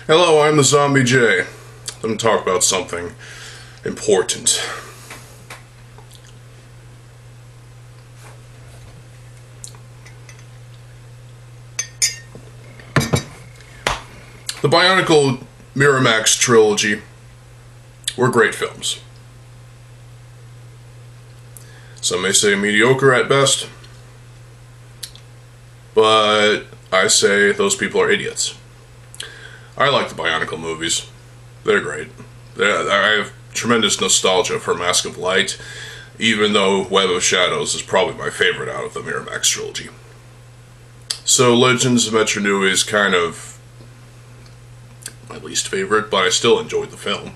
Hello, I'm TheZOMBIEJ. Let me talk about something important. The Bionicle Miramax trilogy were great films. Some may say mediocre at best, but I say those people are idiots. I like the Bionicle movies. They're great. I have tremendous nostalgia for Mask of Light, even though Web of Shadows is probably my favorite out of the Miramax trilogy. So Legends of Metro Nui is kind of my least favorite, but I still enjoyed the film.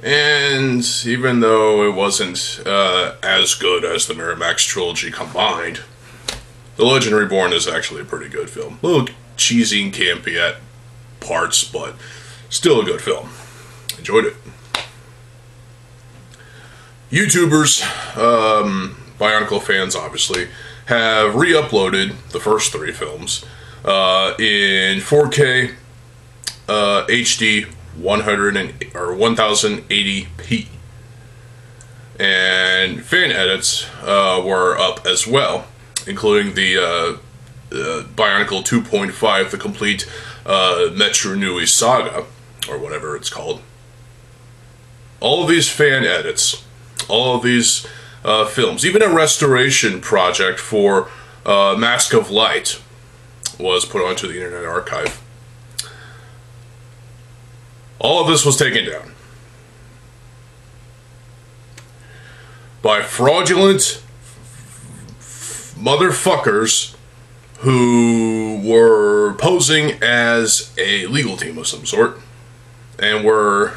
And even though it wasn't as good as the Miramax trilogy combined, The Legend Reborn is actually a pretty good film. A little cheesy and campy at parts, but still a good film. Enjoyed it. YouTubers, Bionicle fans obviously, have re-uploaded the first three films in 4K HD 1080p, and fan edits were up as well, including the Bionicle 2.5, the complete Metro Nui saga, or whatever it's called. All of these fan edits, all of these films, even a restoration project for Mask of Light was put onto the Internet Archive. All of this was taken down by fraudulent motherfuckers who were posing as a legal team of some sort and were,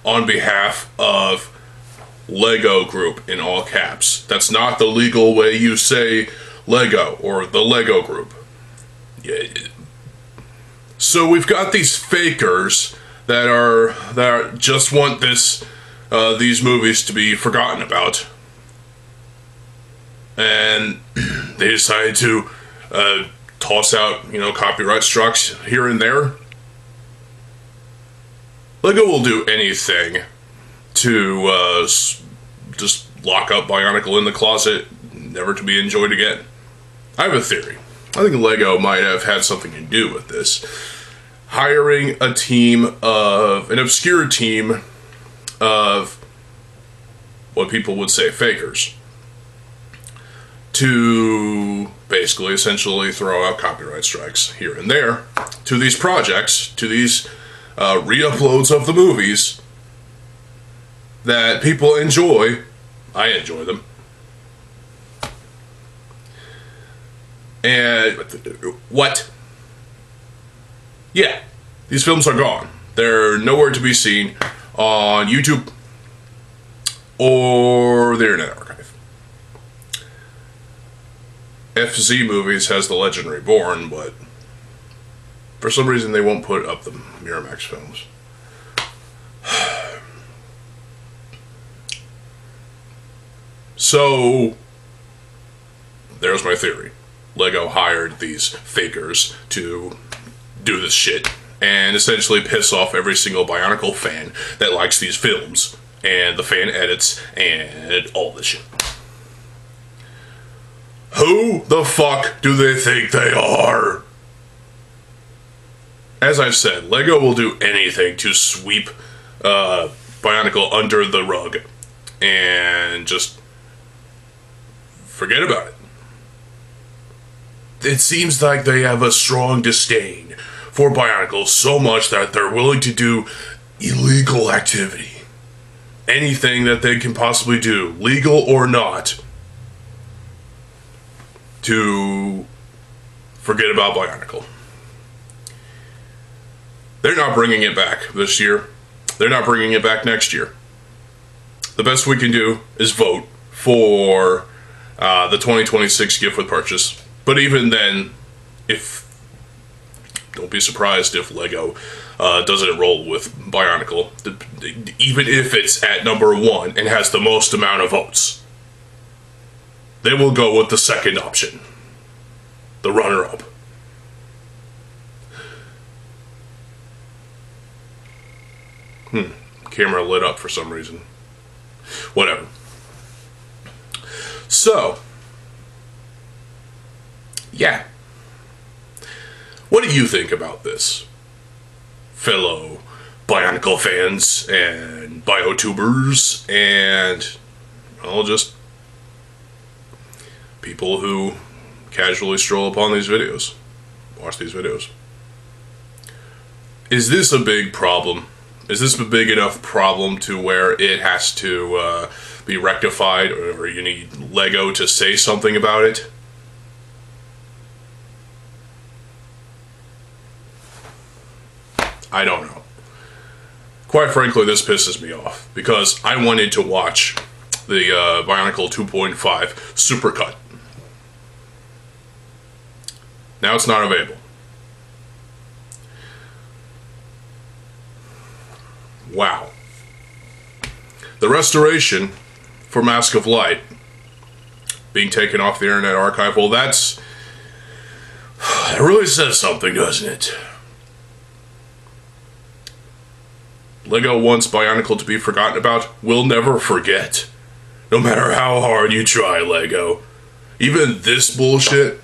on behalf of Lego Group in all caps. That's not the legal way you say Lego or the Lego Group. Yeah. So we've got these fakers that just want these movies to be forgotten about, and they decided to toss out copyright strikes here and there. Lego will do anything to just lock up Bionicle in the closet, never to be enjoyed again. I have a theory. I think Lego might have had something to do with this. Hiring an obscure team of what people would say fakers to basically essentially throw out copyright strikes here and there to these projects, to these re-uploads of the movies that people enjoy. I enjoy them. And what? Yeah, these films are gone. They're nowhere to be seen on YouTube or the Internet Archive. FZ Movies has The Legend Reborn, but for some reason they won't put up the Miramax films. So, there's my theory. Lego hired these fakers to do this shit and essentially piss off every single Bionicle fan that likes these films and the fan edits and all this shit. Who the fuck do they think they are? As I've said, Lego will do anything to sweep Bionicle under the rug and just forget about it. It seems like they have a strong disdain for Bionicle so much that they're willing to do illegal activity. Anything that they can possibly do, legal or not, to forget about Bionicle. They're not bringing it back this year. They're not bringing it back next year. The best we can do is vote for the 2026 gift with purchase. But even then, don't be surprised if Lego doesn't roll with Bionicle, even if it's at number 1 and has the most amount of votes. They will go with the second option, the runner-up. Camera lit up for some reason. Whatever. So, yeah. What do you think about this, fellow Bionicle fans and Biotubers and, well, just people who casually stroll upon these videos, watch these videos? Is this a big problem? Is this a big enough problem to where it has to be rectified, or you need LEGO to say something about it? I don't know. Quite frankly, this pisses me off, because I wanted to watch the Bionicle 2.5 Supercut. Now it's not available. Wow. The restoration for Mask of Light being taken off the Internet Archive, well, that really says something, doesn't it? LEGO wants Bionicle to be forgotten about. We'll never forget. No matter how hard you try, LEGO. Even this bullshit,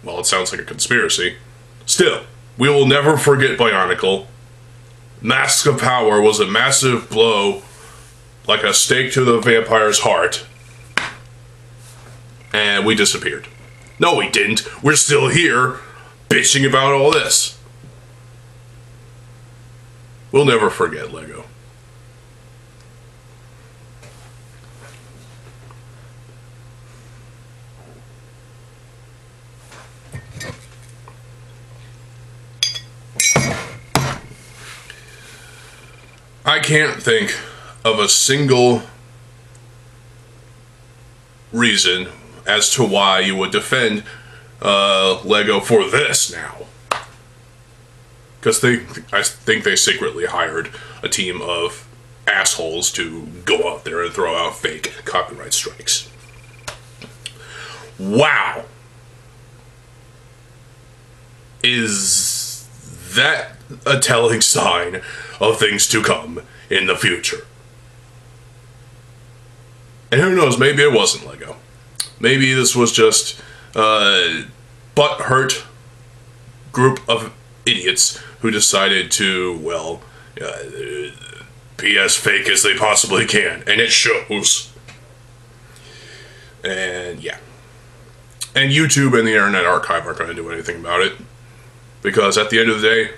well, it sounds like a conspiracy. Still, we will never forget Bionicle. Mask of Power was a massive blow, like a stake to the vampire's heart. And we disappeared. No, we didn't. We're still here, bitching about all this. We'll never forget LEGO. I can't think of a single reason as to why you would defend LEGO for this now. Because I think they secretly hired a team of assholes to go out there and throw out fake copyright strikes. Wow. Is that a telling sign of things to come in the future? And who knows, maybe it wasn't LEGO. Maybe this was just a butt-hurt group of idiots who decided to, well, be as fake as they possibly can. And it shows. And, yeah. And YouTube and the Internet Archive aren't going to do anything about it. Because at the end of the day,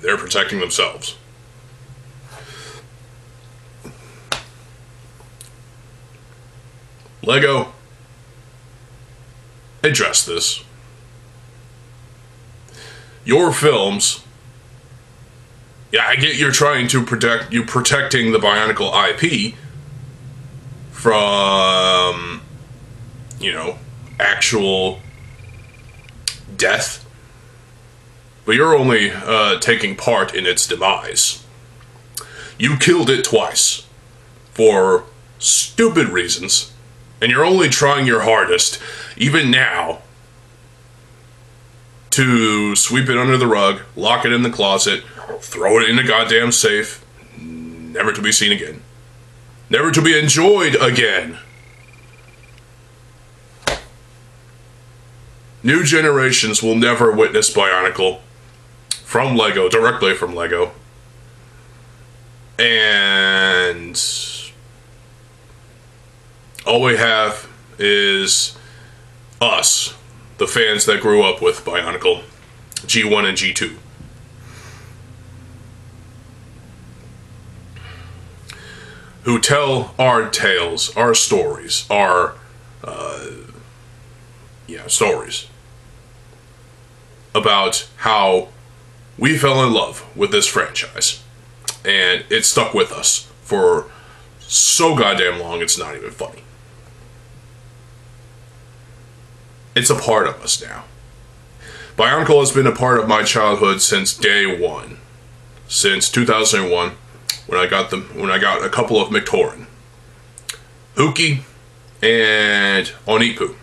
they're protecting themselves. LEGO, address this. Your films, yeah, I get you're trying to protecting the Bionicle IP from, you know, actual death, but you're only taking part in its demise. You killed it twice for stupid reasons, and you're only trying your hardest, even now, to sweep it under the rug, lock it in the closet, throw it in a goddamn safe, never to be seen again. Never to be enjoyed again. New generations will never witness Bionicle from LEGO, directly from LEGO. And all we have is us, the fans that grew up with Bionicle, G1 and G2. Who tell our tales, our stories, our, stories about how we fell in love with this franchise. And it stuck with us for so goddamn long, it's not even funny. It's a part of us now. Bionicle has been a part of my childhood since day one. Since 2001, when I got a couple of McTorin. Huki and Onipu.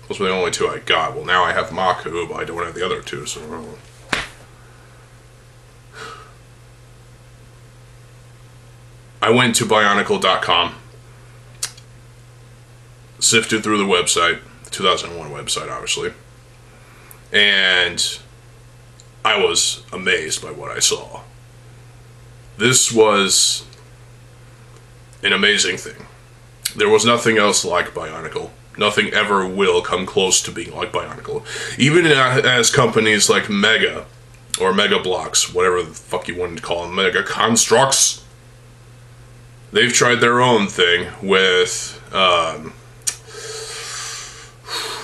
Those were the only two I got. Well, now I have Maku, but I don't have the other two, so I went to Bionicle.com, sifted through the website, the 2001 website, obviously, and I was amazed by what I saw. This was an amazing thing. There was nothing else like Bionicle. Nothing ever will come close to being like Bionicle. Even as companies like Mega, or Mega Blocks, whatever the fuck you wanted to call them, Mega Constructs, they've tried their own thing with,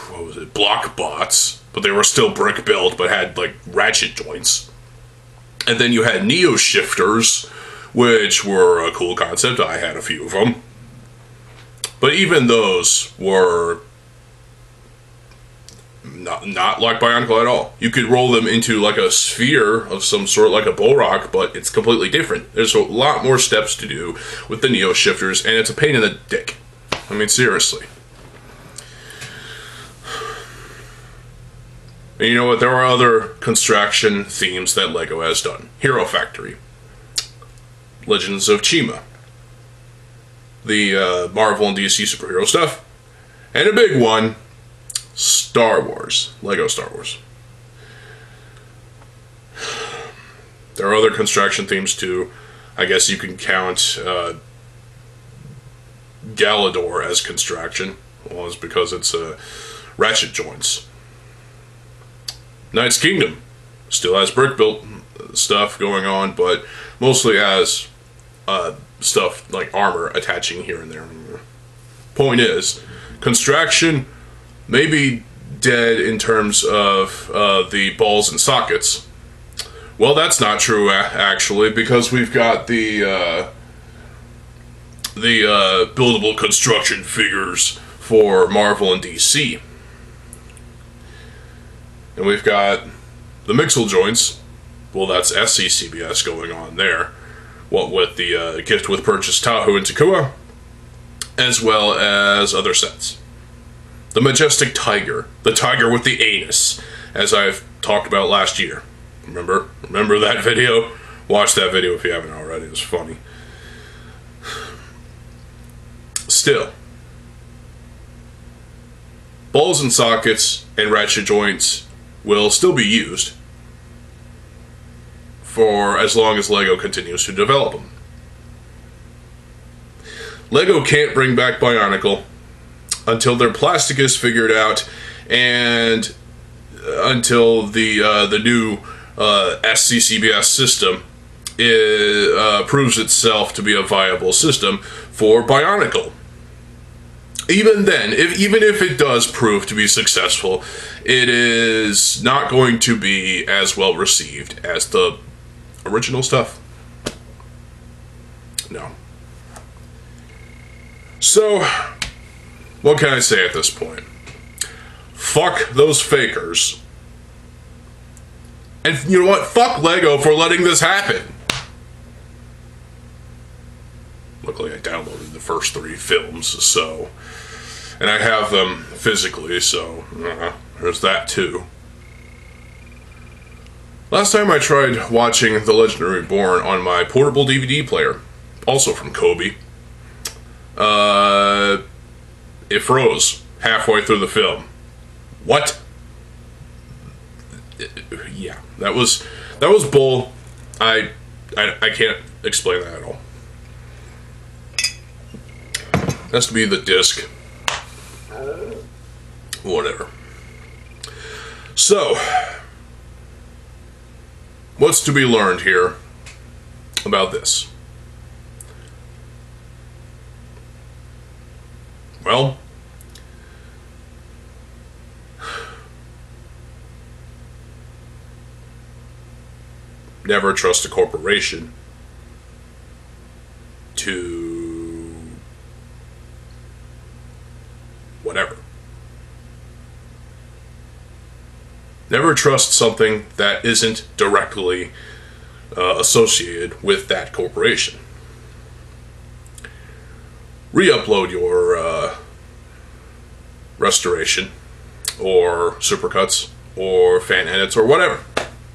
what was it, block bots, but they were still brick built, but had, like, ratchet joints. And then you had Neo Shifters, which were a cool concept. I had a few of them. But even those were not like Bionicle at all. You could roll them into like a sphere of some sort, like a Bullrock, but it's completely different. There's a lot more steps to do with the Neo Shifters, and it's a pain in the dick. I mean, seriously. And you know what? There are other construction themes that LEGO has done. Hero Factory. Legends of Chima. The Marvel and DC superhero stuff. And a big one, Star Wars. LEGO Star Wars. There are other construction themes too. I guess you can count Galador as construction. Well, it's because it's ratchet joints. Knight's Kingdom still has brick built stuff going on, but mostly has stuff like armor attaching here and there. Point is, construction may be dead in terms of the balls and sockets. Well, that's not true actually, because we've got the buildable construction figures for Marvel and DC. And we've got the Mixel joints. Well, that's SCCBS going on there. What with the gift with purchase Tahoe and Takua, as well as other sets. The Majestic Tiger. The tiger with the anus, as I've talked about last year. Remember that video? Watch that video if you haven't already. It was funny. Still, balls and sockets and ratchet joints will still be used for as long as LEGO continues to develop them. LEGO can't bring back Bionicle until their plastic is figured out and until the new SCCBS system proves itself to be a viable system for Bionicle. Even then, even if it does prove to be successful, it is not going to be as well received as the original stuff. No. So, what can I say at this point? Fuck those fakers. And you know what? Fuck LEGO for letting this happen. Luckily, I downloaded the first 3 films, so... And I have them physically, so there's that too. Last time I tried watching The Legendary Reborn on my portable DVD player, also from Kobe, it froze halfway through the film. What? Yeah, that was bull. I can't explain that at all. It has to be the disc. Whatever. So, what's to be learned here about this? Well, never trust a corporation to whatever. Never trust something that isn't directly associated with that corporation. Re-upload your restoration, or supercuts, or fan edits, or whatever.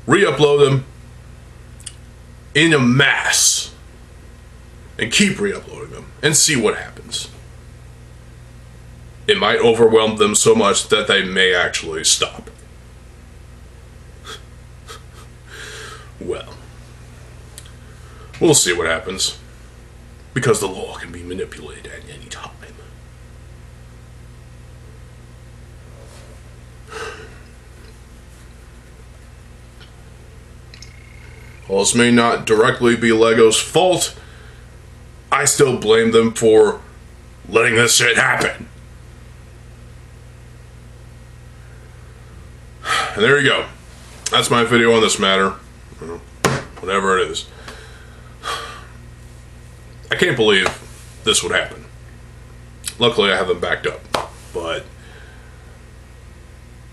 Re-upload them in a mass and keep re-uploading them and see what happens. It might overwhelm them so much that they may actually stop. Well, we'll see what happens, because the law can be manipulated at any time. While this may not directly be LEGO's fault, I still blame them for letting this shit happen. And there you go. That's my video on this matter. Whatever it is. I can't believe this would happen. Luckily I have them backed up.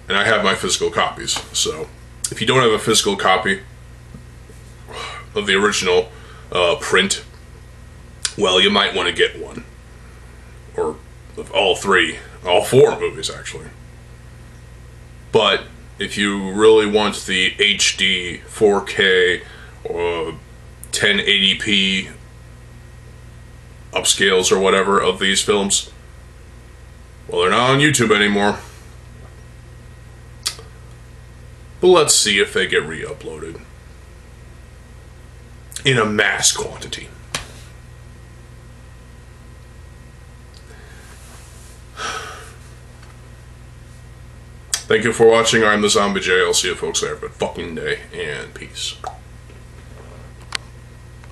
And I have my physical copies. So if you don't have a physical copy of the original print, well, you might want to get one. Or of all four movies actually. But if you really want the HD, 4K, or 1080p upscales or whatever of these films, well, they're not on YouTube anymore. But let's see if they get re-uploaded in a mass quantity. Thank you for watching. I'm TheZOMBIEJ. I'll see you folks there. But fucking day, and peace.